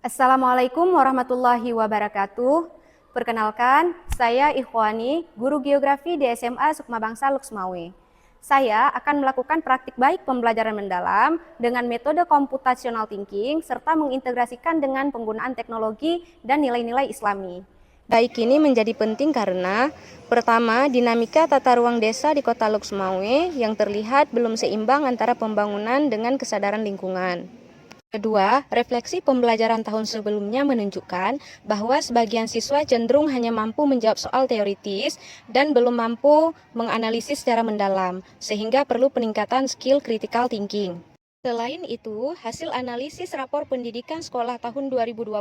Assalamualaikum warahmatullahi wabarakatuh. Perkenalkan, saya Ikhwani, guru geografi di SMA Sukma Bangsa Luxmawe. Saya akan melakukan praktik baik pembelajaran mendalam dengan metode computational thinking serta mengintegrasikan dengan penggunaan teknologi dan nilai-nilai Islami. Baik ini menjadi penting karena pertama, dinamika tata ruang desa di Kota Luxmawe yang terlihat belum seimbang antara pembangunan dengan kesadaran lingkungan. Kedua, refleksi pembelajaran tahun sebelumnya menunjukkan bahwa sebagian siswa cenderung hanya mampu menjawab soal teoritis dan belum mampu menganalisis secara mendalam, sehingga perlu peningkatan skill critical thinking. Selain itu, hasil analisis rapor pendidikan sekolah tahun 2024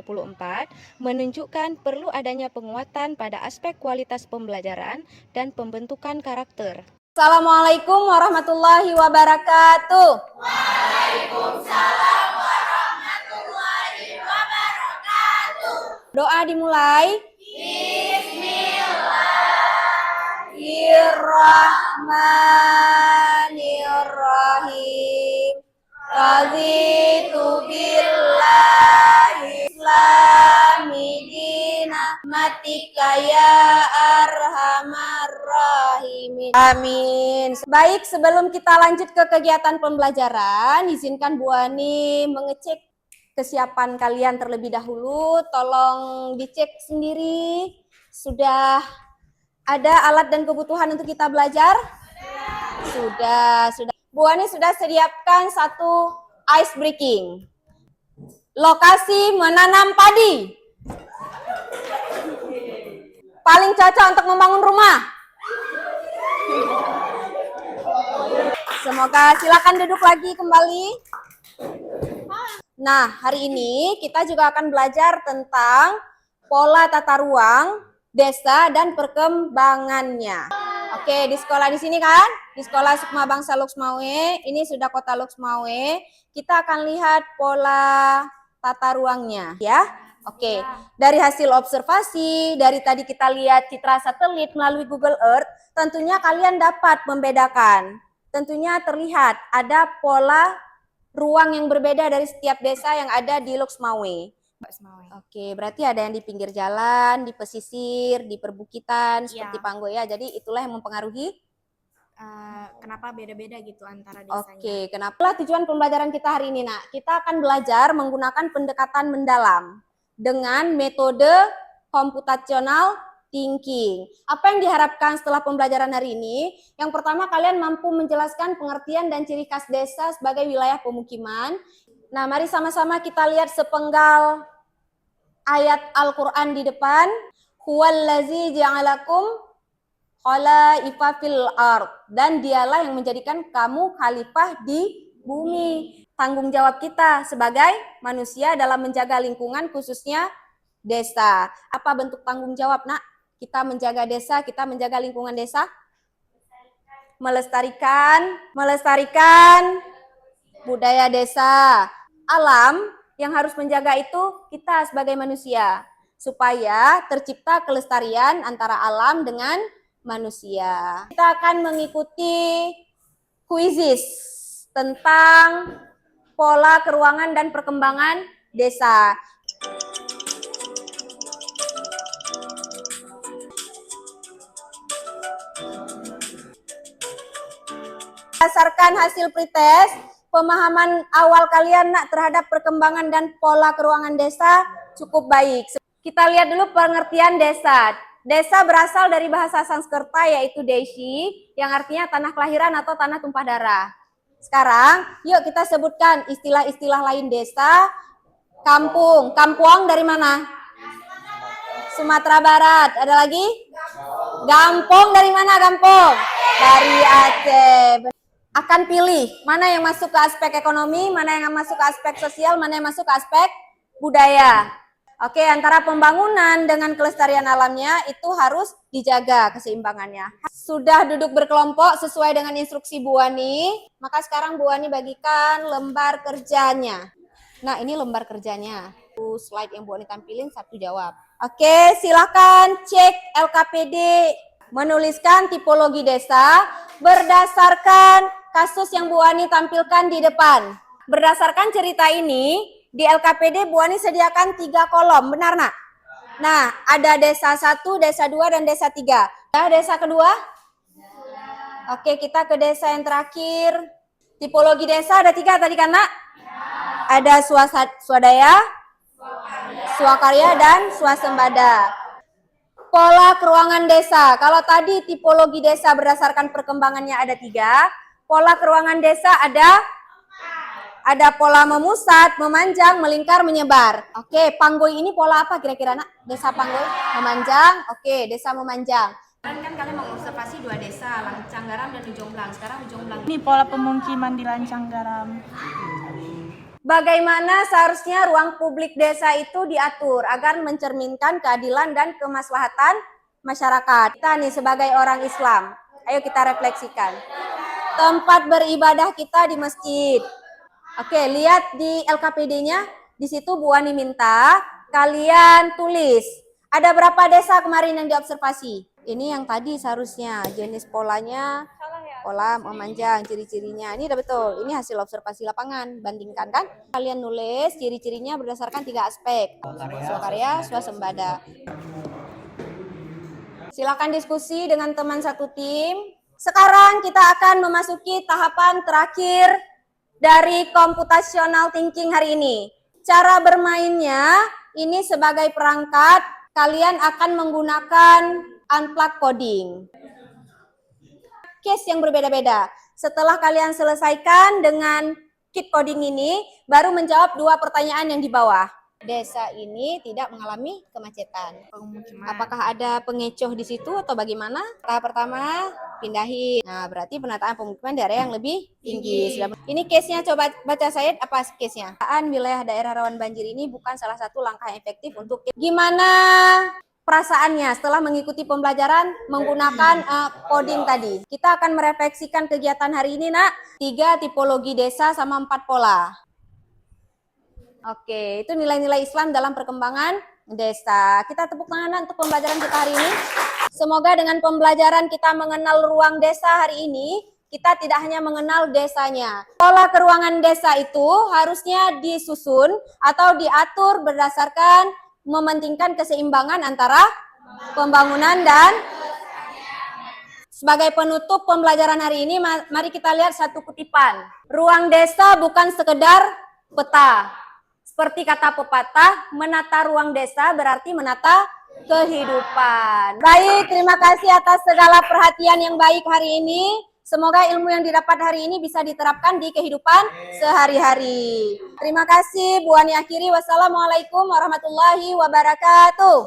menunjukkan perlu adanya penguatan pada aspek kualitas pembelajaran dan pembentukan karakter. Assalamualaikum warahmatullahi wabarakatuh. Waalaikumsalam. Doa dimulai. Bismillahirrahmanirrahim. Raditu billahi islami dina matika ya arhamar rahimin. Amin. Baik, sebelum kita lanjut ke kegiatan pembelajaran, izinkan Bu Ani mengecek kesiapan kalian terlebih dahulu. Tolong dicek sendiri. Sudah ada alat dan kebutuhan untuk kita belajar? Sudah. Bu Ani sudah sediakan satu ice breaking. Lokasi menanam padi. Paling cocok untuk membangun rumah. Semoga silakan duduk lagi kembali. Nah, hari ini kita juga akan belajar tentang pola tata ruang desa dan perkembangannya. Oke, di sekolah di sini kan? Di sekolah Sukma Bangsa Luxmawe, ini sudah kota Luxmawe. Kita akan lihat pola tata ruangnya, ya. Oke, dari hasil observasi, dari tadi kita lihat citra satelit melalui Google Earth, tentunya kalian dapat membedakan. Tentunya terlihat ada pola ruang yang berbeda dari setiap desa yang ada di Luxmawe. Oke, berarti ada yang di pinggir jalan, di pesisir, di perbukitan, seperti Panggoya. Jadi itulah yang mempengaruhi kenapa beda-beda gitu antara desanya. Oke, kenapa tujuan pembelajaran kita hari ini, Nak? Kita akan belajar menggunakan pendekatan mendalam dengan metode computational thinking. Apa yang diharapkan setelah pembelajaran hari ini? Yang pertama, kalian mampu menjelaskan pengertian dan ciri khas desa sebagai wilayah pemukiman. Nah, mari sama-sama kita lihat sepenggal ayat Al-Quran di depan. Huwallazi ja'alakum khalaifa fil ard. Dan dialah yang menjadikan kamu khalifah di bumi. Tanggung jawab kita sebagai manusia dalam menjaga lingkungan, khususnya desa. Apa bentuk tanggung jawab, Nak? Kita menjaga desa, kita menjaga lingkungan desa. Melestarikan budaya desa. Alam yang harus menjaga itu kita sebagai manusia, supaya tercipta kelestarian antara alam dengan manusia. Kita akan mengikuti kuisis tentang pola keruangan dan perkembangan desa. Berdasarkan hasil pretest, pemahaman awal kalian, Nak, terhadap perkembangan dan pola keruangan desa cukup baik. Kita lihat dulu pengertian desa. Desa berasal dari bahasa Sanskerta yaitu deshi, yang artinya tanah kelahiran atau tanah tumpah darah. Sekarang, yuk kita sebutkan istilah-istilah lain desa. Kampung. Kampuang dari mana? Sumatera Barat. Ada lagi? Gampong dari mana gampong? Dari Aceh. Akan pilih mana yang masuk ke aspek ekonomi, mana yang masuk ke aspek sosial, mana yang masuk ke aspek budaya. Oke, antara pembangunan dengan kelestarian alamnya itu harus dijaga keseimbangannya. Sudah duduk berkelompok sesuai dengan instruksi Bu Ani, maka sekarang Bu Ani bagikan lembar kerjanya. Nah, ini lembar kerjanya. Slide yang Bu Ani tampilin, satu jawab. Oke, silakan cek LKPD. Menuliskan tipologi desa berdasarkan kasus yang Bu Ani tampilkan di depan. Berdasarkan cerita ini, Di LKPD Bu Ani sediakan 3 kolom, benar nak? Nah, ada desa 1, desa 2, dan desa 3. Ya, desa kedua? Oke, kita ke desa yang terakhir. Tipologi desa ada 3 tadi kan nak? Ada swadaya, swakarya, dan swasembada. Pola keruangan desa. Kalau tadi tipologi desa berdasarkan perkembangannya ada 3. Pola keruangan desa ada pola memusat, memanjang, melingkar, menyebar. Oke, Panggoy ini pola apa kira-kira nak? Desa Panggoy? Memanjang. Oke, desa memanjang. Kan kalian mengobservasi 2 desa, Lancanggaram dan Ujong-Blang. Sekarang Ujong-Blang. Ini pola pemukiman di Lancanggaram. Bagaimana seharusnya ruang publik desa itu diatur agar mencerminkan keadilan dan kemaslahatan masyarakat. Kita nih sebagai orang Islam, ayo kita refleksikan. Tempat beribadah kita di masjid. Oke, lihat di LKPD-nya, di situ Bu Ani minta kalian tulis. Ada berapa desa kemarin yang diobservasi? Ini yang tadi seharusnya, jenis polanya, pola memanjang, ciri-cirinya. Ini udah betul, ini hasil observasi lapangan. Bandingkan kan? Kalian nulis ciri-cirinya berdasarkan 3 aspek. Swakarya, swasembada. Silakan diskusi dengan teman satu tim. Sekarang kita akan memasuki tahapan terakhir dari computational thinking hari ini. Cara bermainnya ini sebagai perangkat, kalian akan menggunakan unplug coding. Case yang berbeda-beda. Setelah kalian selesaikan dengan kit coding ini, baru menjawab 2 pertanyaan yang di bawah. Desa ini tidak mengalami kemacetan. Apakah ada pengecoh di situ atau bagaimana? Tahap pertama, pindahin. Nah, berarti penataan pemukiman daerah yang lebih tinggi. Ini case-nya, coba baca Said, apa case-nya? Wilayah daerah rawan banjir ini bukan salah satu langkah efektif untuk... Gimana perasaannya setelah mengikuti pembelajaran menggunakan coding tadi? Kita akan merefleksikan kegiatan hari ini, nak. 3 tipologi desa sama 4 pola. Oke, itu nilai-nilai Islam dalam perkembangan desa. Kita tepuk tangan untuk pembelajaran kita hari ini. Semoga dengan pembelajaran kita mengenal ruang desa hari ini, kita tidak hanya mengenal desanya. Pola keruangan desa itu harusnya disusun atau diatur berdasarkan mementingkan keseimbangan antara pembangunan dan... Sebagai penutup pembelajaran hari ini, mari kita lihat satu kutipan. Ruang desa bukan sekedar peta. Seperti kata pepatah, menata ruang desa berarti menata kehidupan. Baik, terima kasih atas segala perhatian yang baik hari ini. Semoga ilmu yang didapat hari ini bisa diterapkan di kehidupan sehari-hari. Terima kasih, Bu Ani akhiri. Wassalamualaikum warahmatullahi wabarakatuh.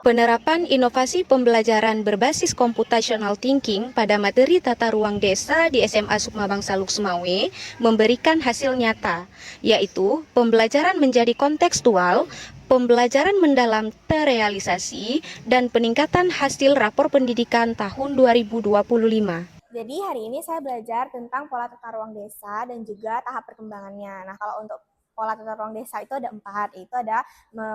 Penerapan inovasi pembelajaran berbasis computational thinking pada materi tata ruang desa di SMA Sukma Bangsa Luxmawe memberikan hasil nyata, yaitu pembelajaran menjadi kontekstual, pembelajaran mendalam terrealisasi, dan peningkatan hasil rapor pendidikan tahun 2025. Jadi hari ini saya belajar tentang pola tata ruang desa dan juga tahap perkembangannya. Nah, kalau untuk pola tata ruang desa itu ada 4, yaitu ada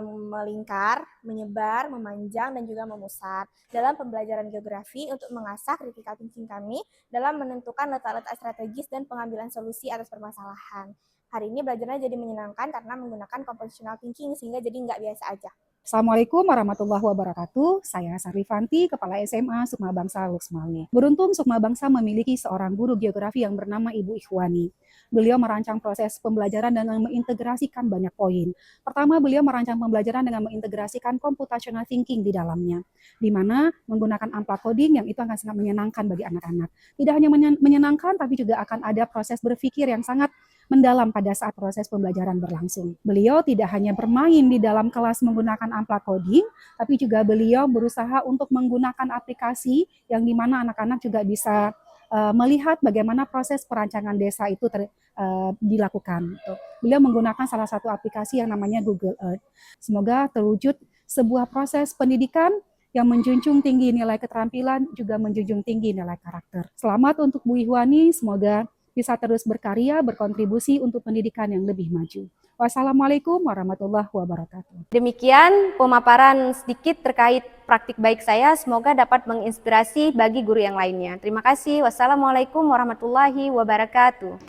melingkar, menyebar, memanjang, dan juga memusat. Dalam pembelajaran geografi untuk mengasah critical thinking kami dalam menentukan letak-letak strategis dan pengambilan solusi atas permasalahan. Hari ini belajarnya jadi menyenangkan karena menggunakan compositional thinking sehingga jadi nggak biasa aja. Assalamualaikum warahmatullahi wabarakatuh. Saya Sarlifanti, Kepala SMA Sukma Bangsa Luxmawe. Beruntung Sukma Bangsa memiliki seorang guru geografi yang bernama Ibu Ikhwani. Beliau merancang proses pembelajaran dengan mengintegrasikan banyak poin. Pertama, beliau merancang pembelajaran dengan mengintegrasikan computational thinking di dalamnya, di mana menggunakan unplug coding yang itu akan sangat menyenangkan bagi anak-anak. Tidak hanya menyenangkan, tapi juga akan ada proses berpikir yang sangat mendalam pada saat proses pembelajaran berlangsung. Beliau tidak hanya bermain di dalam kelas menggunakan unplug coding, tapi juga beliau berusaha untuk menggunakan aplikasi yang dimana anak-anak juga bisa melihat bagaimana proses perancangan desa itu dilakukan. Beliau menggunakan salah satu aplikasi yang namanya Google Earth. Semoga terwujud sebuah proses pendidikan yang menjunjung tinggi nilai keterampilan, juga menjunjung tinggi nilai karakter. Selamat untuk Bu Ikhwani, semoga bisa terus berkarya, berkontribusi untuk pendidikan yang lebih maju. Wassalamualaikum warahmatullahi wabarakatuh. Demikian pemaparan sedikit terkait praktik baik saya, semoga dapat menginspirasi bagi guru yang lainnya. Terima kasih. Wassalamualaikum warahmatullahi wabarakatuh.